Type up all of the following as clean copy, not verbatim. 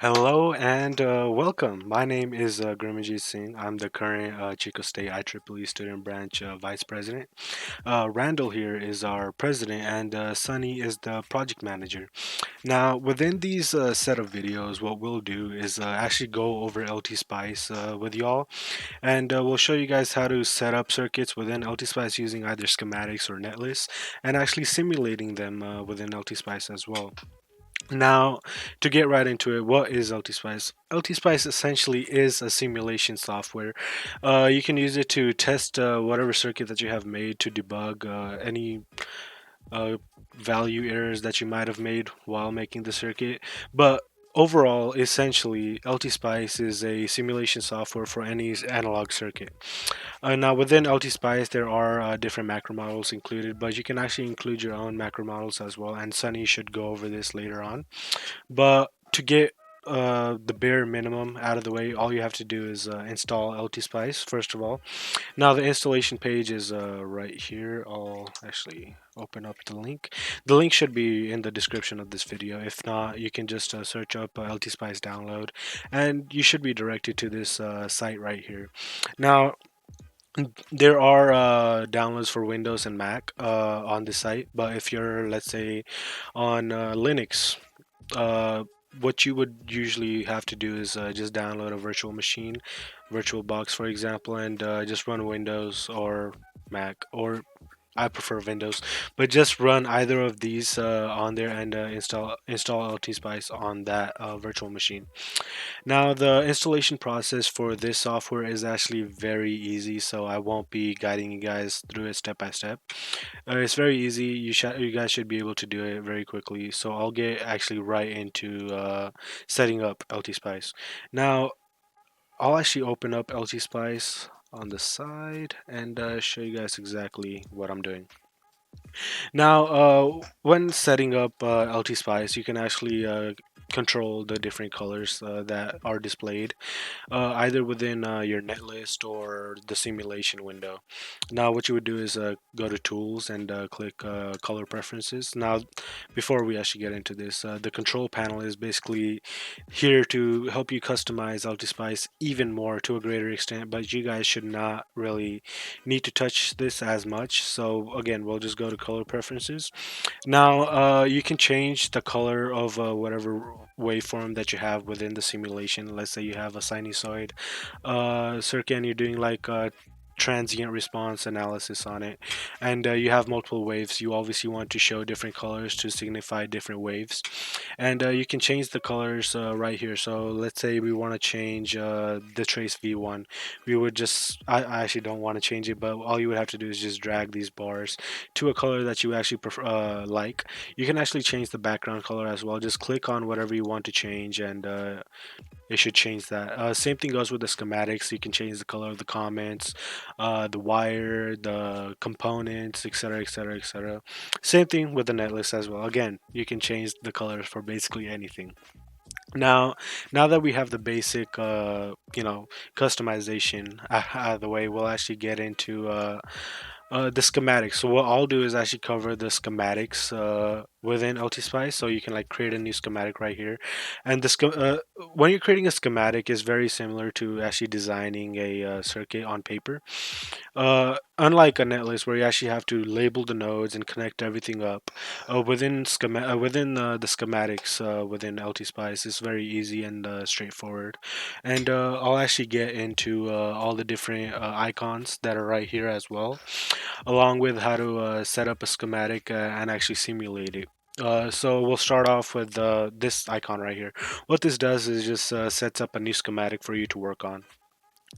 Hello and welcome. My name is Gurmajit Singh. I'm the current Chico State IEEE Student Branch Vice President. Randall here is our president, and Sunny is the project manager. Now, within these set of videos, what we'll do is actually go over LTspice with y'all, and we'll show you guys how to set up circuits within LTspice using either schematics or netlists, and actually simulating them within LTspice as well. Now, to get right into it, what is LTspice? LTspice essentially is a simulation software. You can use it to test whatever circuit that you have made to debug any uh, value errors that you might have made while making the circuit. But overall, essentially, LTspice is a simulation software for any analog circuit. Now, within LTspice, there are different macro models included, but you can actually include your own macro models as well. And Sunny should go over this later on. But to get the bare minimum out of the way, all you have to do is install LTspice first of all. Now the installation page is right here. I'll actually open up the link. The link should be in the description of this video. If not, you can just search up LTspice download, and you should be directed to this site right here. Now there are downloads for Windows and Mac on the site, but if you're, let's say, on Linux, uh, what you would usually have to do is just download a virtual machine, VirtualBox, for example, and just run Windows or Mac, or I prefer Windows, but just run either of these on there and install LTspice on that virtual machine. Now, the installation process for this software is actually very easy, so I won't be guiding you guys through it step by step. It's very easy. You guys should be able to do it very quickly. So I'll get actually right into setting up LTspice. Now I'll actually open up LTspice on the side and show you guys exactly what I'm doing. Now, when setting up LTspice, you can actually control the different colors that are displayed either within your netlist or the simulation window. Now, what you would do is go to Tools and click Color Preferences. Now, before we actually get into this, the control panel is basically here to help you customize LTspice even more to a greater extent, but you guys should not really need to touch this as much. So again, we'll just go to Color Preferences. Now, you can change the color of whatever waveform that you have within the simulation. Let's say you have a sinusoid circuit and you're doing like transient response analysis on it, and you have multiple waves. You obviously want to show different colors to signify different waves, and you can change the colors right here. So let's say we want to change the trace V1. We would just, I actually don't want to change it, but all you would have to do is just drag these bars to a color that you actually prefer, like. You can actually change the background color as well. Just click on whatever you want to change, and it should change that. Same thing goes with the schematics. You can change the color of the comments, the wire, the components, etc., etc., etc. Same thing with the netlist as well. Again, you can change the colors for basically anything. Now, now that we have the basic, customization out of the way, we'll actually get into the schematics. So what I'll do is actually cover the schematics within LTspice, so you can like create a new schematic right here. And when you're creating a schematic, is very similar to actually designing a circuit on paper. Unlike a netlist where you actually have to label the nodes and connect everything up, within the schematics within LTspice, it's very easy and straightforward. And I'll actually get into all the different icons that are right here as well, along with how to set up a schematic and actually simulate it. So we'll start off with this icon right here. What this does is just sets up a new schematic for you to work on.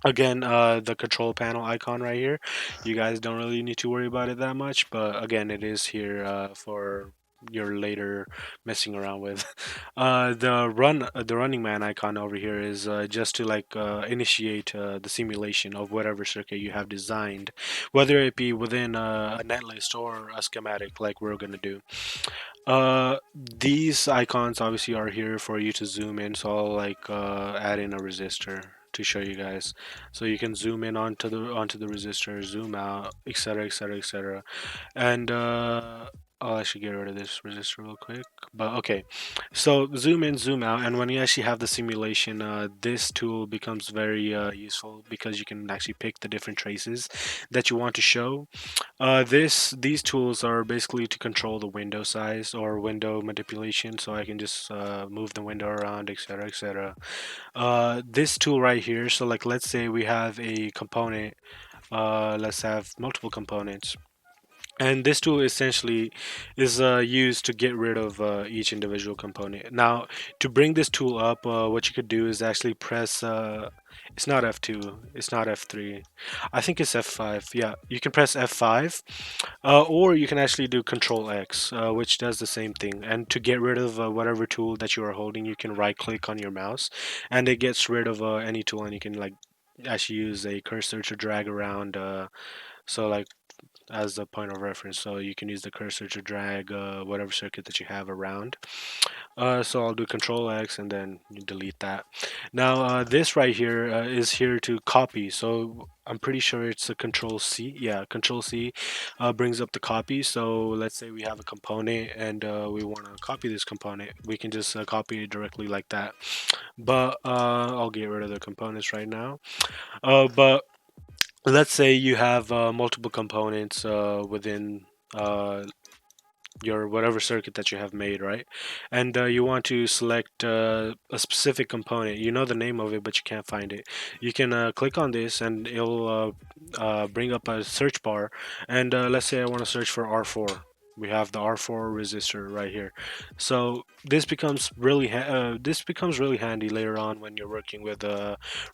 Again, the control panel icon right here, you guys don't really need to worry about it that much, but again, it is here for your later messing around with. The running man icon over here is just to like initiate the simulation of whatever circuit you have designed, whether it be within a netlist or a schematic like we're gonna do. These icons obviously are here for you to zoom in, so I'll like add in a resistor to show you guys. So you can zoom in onto the resistor, zoom out, etc., etc., etc. And I'll actually get rid of this resistor real quick. But okay, so zoom in, zoom out, and when you actually have the simulation, this tool becomes very useful because you can actually pick the different traces that you want to show. These tools are basically to control the window size or window manipulation, so I can just move the window around, etc., etc. This tool right here, so like let's say we have a component, let's have multiple components. And this tool essentially is used to get rid of each individual component. Now, to bring this tool up, what you could do is actually press. It's not F2. It's not F3. I think it's F5. Yeah, you can press F5, or you can actually do Control X, which does the same thing. And to get rid of whatever tool that you are holding, you can right-click on your mouse, and it gets rid of any tool, and you can like actually use a cursor to drag around. So like as a point of reference. So you can use the cursor to drag whatever circuit that you have around. So I'll do Control X and then you delete that. Now this right here is here to copy. So I'm pretty sure it's a Control C. Yeah, Control C brings up the copy. So let's say we have a component and we want to copy this component. We can just copy it directly like that. But I'll get rid of the components right now. But let's say you have multiple components within uh, your whatever circuit that you have made, right? And you want to select a specific component. You know the name of it, but you can't find it. You can click on this, and it'll bring up a search bar. And let's say I want to search for R4. We have the R4 resistor right here. So this becomes really handy later on when you're working with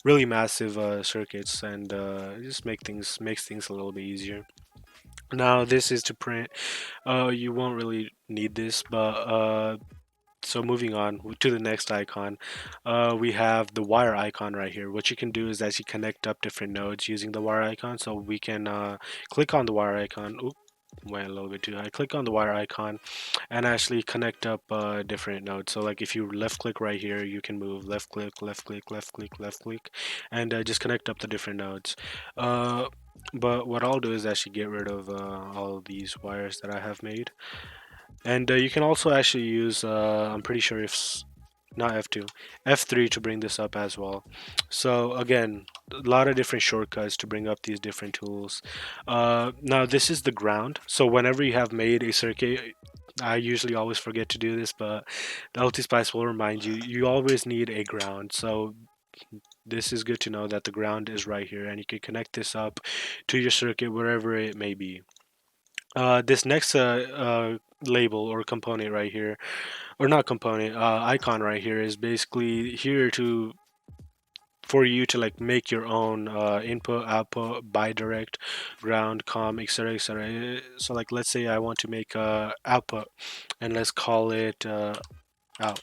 really massive circuits, and it just makes things a little bit easier. Now this is to print. You won't really need this, but so moving on to the next icon, we have the wire icon right here. What you can do is actually connect up different nodes using the wire icon. So we can click on the wire icon. Oop, went a little bit too high. Click on the wire icon and actually connect up different nodes. So like if you left click right here, you can move left click, left click, left click, left click, and just connect up the different nodes. Uh, but what I'll do is actually get rid of all of these wires that I have made. And you can also actually use, I'm pretty sure if not F2, F3 to bring this up as well. So again, a lot of different shortcuts to bring up these different tools. Now this is the ground. So whenever you have made a circuit, I usually always forget to do this, but the LTspice will remind you, you always need a ground. So this is good to know that the ground is right here and you can connect this up to your circuit wherever it may be. This next label or component right here, or not component, icon right here is basically here to for you to like make your own input, output, bidirect, ground, com, etc., etc. So like let's say I want to make output, and let's call it out,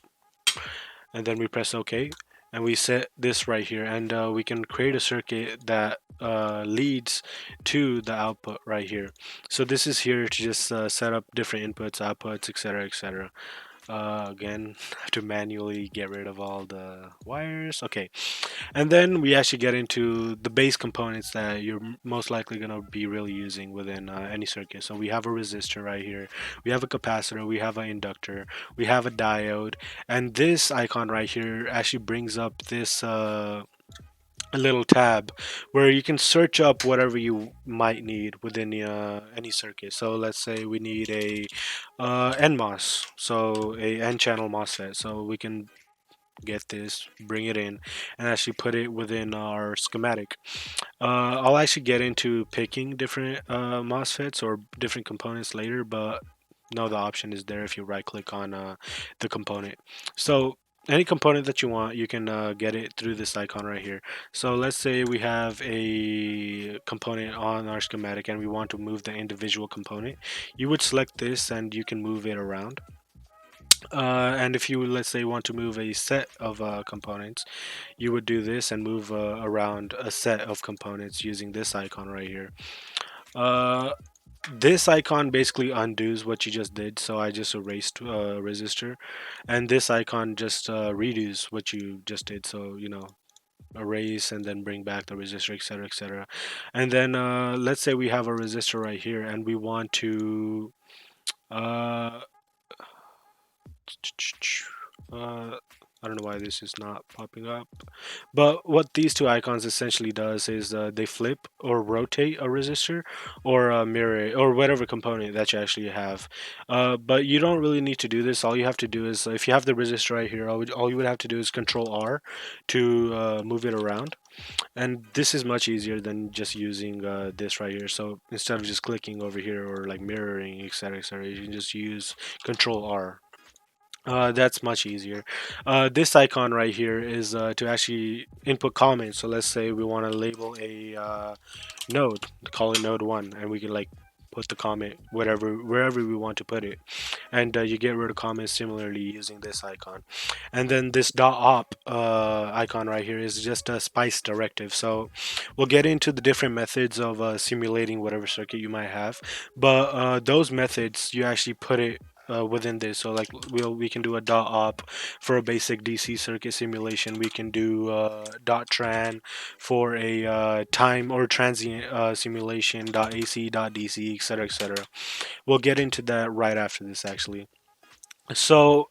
and then we press OK, and we set this right here, and we can create a circuit that leads to the output right here. So this is here to just set up different inputs, outputs, etc., etc. Again, have to manually get rid of all the wires. Okay, and then we actually get into the base components that you're most likely going to be really using within any circuit. So we have a resistor right here, we have a capacitor, we have an inductor, we have a diode, and this icon right here actually brings up this a little tab where you can search up whatever you might need within any circuit. So let's say we need a NMOS, so a N-channel MOSFET. So we can get this, bring it in, and actually put it within our schematic. I'll actually get into picking different MOSFETs or different components later, but no, the option is there if you right click on the component. So any component that you want, you can get it through this icon right here. So let's say we have a component on our schematic and we want to move the individual component. You would select this and you can move it around. And if you, let's say, want to move a set of components, you would do this and move around a set of components using this icon right here. Uh, this icon basically undoes what you just did, so I just erased resistor, and this icon just redos what you just did, so you know, erase and then bring back the resistor, etc., etc. And then let's say we have a resistor right here and we want to Uh, uh, I don't know why this is not popping up. But what these two icons essentially does is they flip or rotate a resistor or mirror it, or whatever component that you actually have. But you don't really need to do this. All you have to do is if you have the resistor right here, all you would have to do is Control R to move it around. And this is much easier than just using this right here. So instead of just clicking over here or like mirroring, etc., you can just use Control R. That's much easier. This icon right here is to actually input comments. So let's say we want to label a node, call it node 1, and we can like put the comment wherever we want to put it, and you get rid of comments similarly using this icon. And then this .op icon right here is just a spice directive. So we'll get into the different methods of simulating whatever circuit you might have, but those methods you actually put it within this. So like we can do a .op for a basic DC circuit simulation. We can do .tran for a time or transient simulation. .ac, .dc, etc., etc. We'll get into that right after this actually. So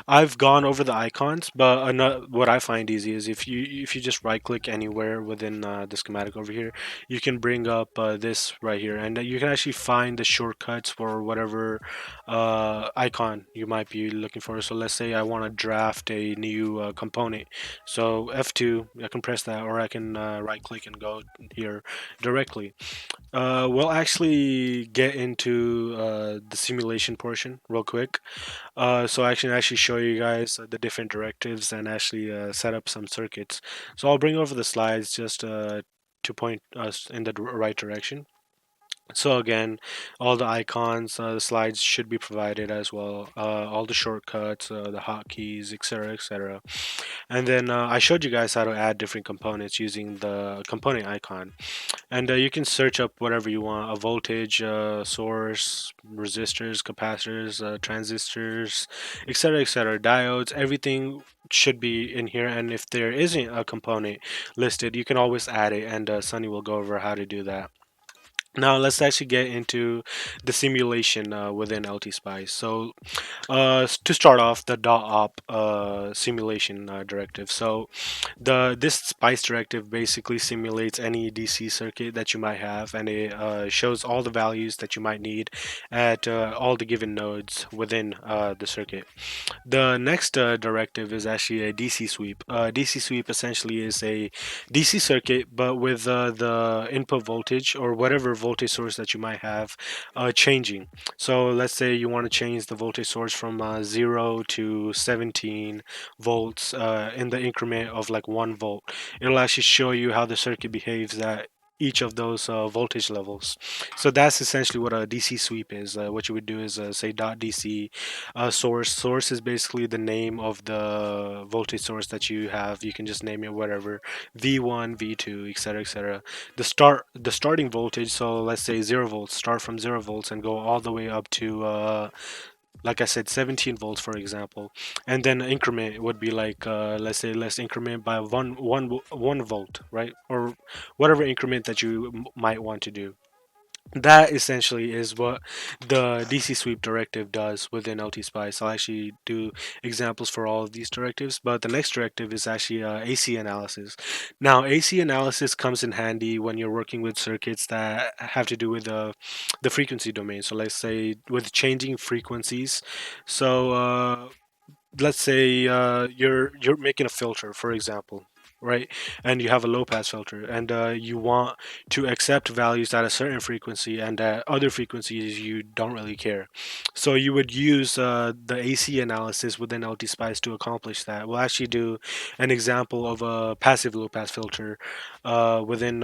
I've gone over the icons, but what I find easy is if you just right click anywhere within the schematic over here, you can bring up this right here, and you can actually find the shortcuts for whatever icon you might be looking for. So let's say I want to draft a new component, so F2, I can press that, or I can right click and go here directly. We'll actually get into the simulation portion real quick. So I can actually show you guys the different directives and actually set up some circuits. So I'll bring over the slides just to point us in the right direction. So again, all the icons, the slides should be provided as well. All the shortcuts, the hotkeys, etc., etc. And then I showed you guys how to add different components using the component icon. And you can search up whatever you want: a voltage source, resistors, capacitors, transistors, etc., etc., diodes. Everything should be in here. And if there isn't a component listed, you can always add it. And Sunny will go over how to do that. Now let's actually get into the simulation within LTspice. So to start off, the .op simulation directive. So this spice directive basically simulates any DC circuit that you might have, and it shows all the values that you might need at all the given nodes within the circuit. The next directive is actually a DC sweep. DC sweep essentially is a DC circuit, but with the input voltage or whatever voltage source that you might have changing. So let's say you want to change the voltage source from 0 to 17 volts in the increment of like 1 volt. It'll actually show you how the circuit behaves at each of those voltage levels. So that's essentially what a DC sweep is. What you would do is say .dc source. Source is basically the name of the voltage source that you have. You can just name it whatever, V1, V2, etc., etc. The starting voltage. So let's say 0 volts. Start from 0 volts and go all the way up to like I said, 17 volts, for example. And then increment would be like, let's say, let's increment by one volt, right? Or whatever increment that you might want to do. That essentially is what the DC sweep directive does within LTspice. I'll actually do examples for all of these directives, but the next directive is actually AC analysis. Now, AC analysis comes in handy when you're working with circuits that have to do with the frequency domain. So let's say with changing frequencies. So let's say you're making a filter, for example, right? And you have a low pass filter, and you want to accept values at a certain frequency, and at other frequencies you don't really care. So you would use the AC analysis within LTspice to accomplish that. We'll actually do an example of a passive low pass filter within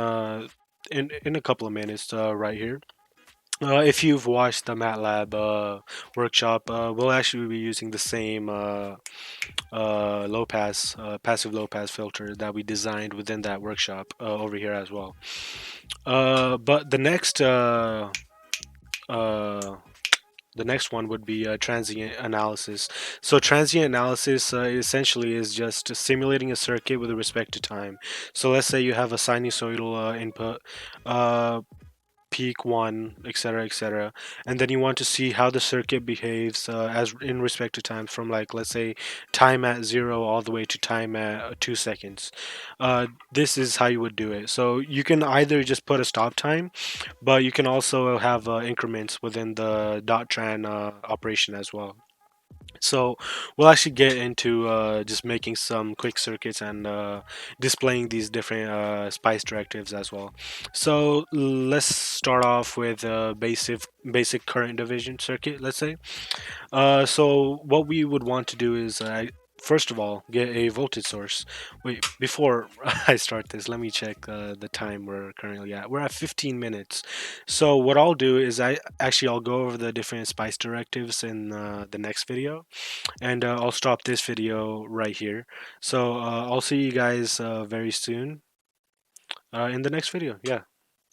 in a couple of minutes right here. If you've watched the MATLAB workshop, we'll actually be using the same passive low pass filter that we designed within that workshop over here as well. But uh, the next one would be transient analysis. So transient analysis essentially is just simulating a circuit with respect to time. So let's say you have a sinusoidal input. Uh, peak 1, etc., etc. And then you want to see how the circuit behaves as in respect to time from, like, let's say time at 0 all the way to time at 2 seconds. This is how you would do it. So you can either just put a stop time, but you can also have increments within the dot tran operation as well. So we'll actually get into just making some quick circuits and displaying these different spice directives as well. So let's start off with a basic current division circuit, let's say. So what we would want to do is first of all get a voltage source. Wait, before I start this, let me check the time we're currently at. We're at 15 minutes. So what I'll do is I'll go over the different spice directives in the next video, and I'll stop this video right here. So I'll see you guys very soon in the next video. Yeah.